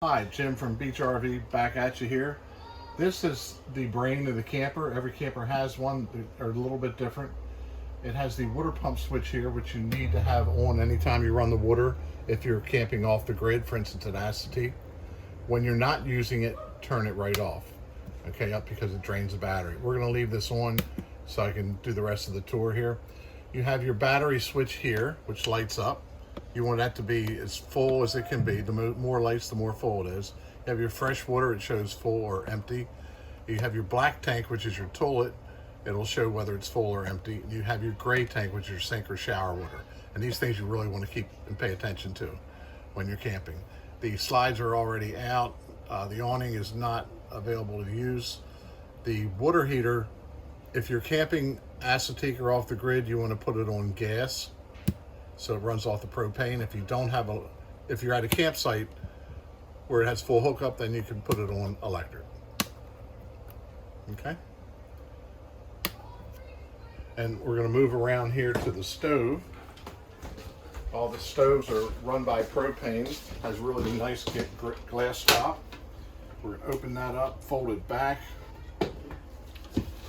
Hi, Jim from Beach RV back at you here. This is the brain of the camper. Every camper has one, or a little bit different. It has the water pump switch here, which you need to have on anytime you run the water if you're camping off the grid, for instance at acetate. When you're not using it, turn it right off. Okay, up because it drains the battery. We're going to leave this on so I can do the rest of the tour here. You have your battery switch here, which lights up. You want that to be as full as it can be. The more lights, the more full it is. You have your fresh water, it shows full or empty. You have your black tank, which is your toilet. It'll show whether it's full or empty. You have your gray tank, which is your sink or shower water. And these things you really want to keep and pay attention to when you're camping. The slides are already out. The awning is not available to use. The water heater, if you're camping acetate or off the grid, you want to put it on gas, so it runs off the propane. If you don't have if you're at a campsite where it has full hookup, then you can put it on electric. Okay. And we're going to move around here to the stove. All the stoves are run by propane. Has really nice glass top. We're going to open that up, fold it back.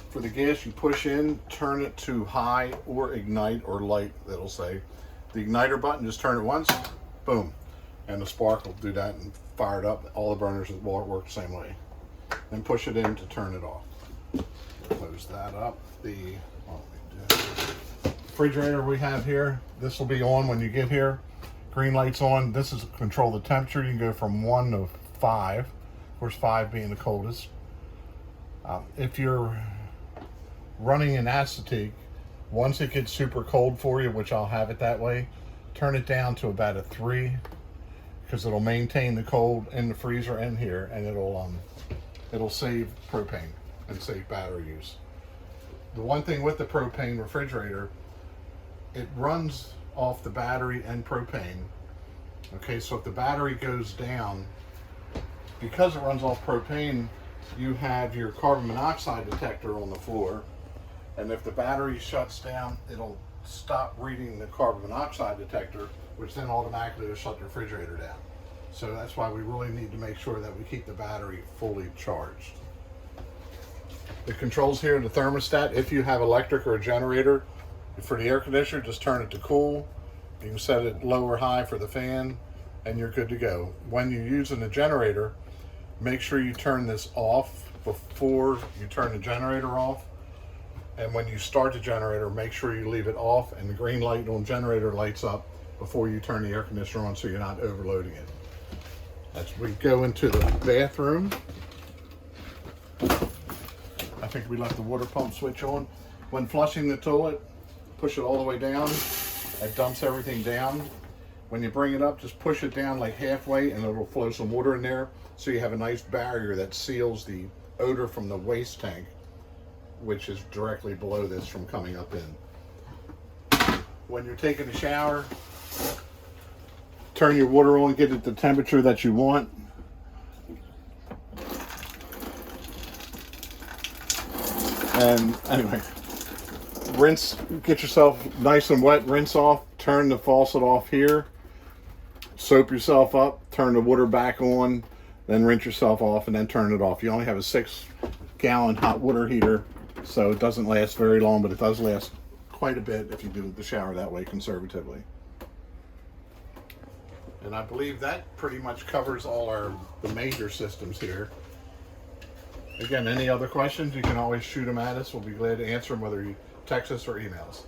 For the gas, you push in, turn it to high or ignite or light, it'll say. The igniter button, just turn it once, boom, and the spark will do that and fire it up. All the burners will work the same way. Then push it in to turn it off. Close that up. The refrigerator we have here, this will be on when you get here. Green light's on. This is to control the temperature. You can go from 1 to 5. Of course, 5 being the coldest. If you're running an acetate, once it gets super cold for you, which I'll have it that way, turn it down to about a 3, because it'll maintain the cold in the freezer and here, and it'll save propane and save battery use. The one thing with the propane refrigerator, it runs off the battery and propane. Okay, so if the battery goes down, because it runs off propane, you have your carbon monoxide detector on the floor. And if the battery shuts down, it'll stop reading the carbon monoxide detector, which then automatically will shut the refrigerator down. So that's why we really need to make sure that we keep the battery fully charged. The controls here, the thermostat, if you have electric or a generator, for the air conditioner, just turn it to cool. You can set it low or high for the fan, and you're good to go. When you're using the generator, make sure you turn this off before you turn the generator off. And when you start the generator, make sure you leave it off and the green light on generator lights up before you turn the air conditioner on, so you're not overloading it. As we go into the bathroom, I think we left the water pump switch on. When flushing the toilet, push it all the way down. It dumps everything down. When you bring it up, just push it down like halfway and it'll flow some water in there, so you have a nice barrier that seals the odor from the waste tank, which is directly below this, from coming up in. When you're taking a shower, turn your water on, get it the temperature that you want. And anyway, rinse, get yourself nice and wet, rinse off, turn the faucet off here, soap yourself up, turn the water back on, then rinse yourself off and then turn it off. You only have a 6-gallon hot water heater, so it doesn't last very long, but it does last quite a bit if you do the shower that way conservatively. And I believe that pretty much covers all the major systems here. Again, any other questions, you can always shoot them at us. We'll be glad to answer them, whether you text us or email us.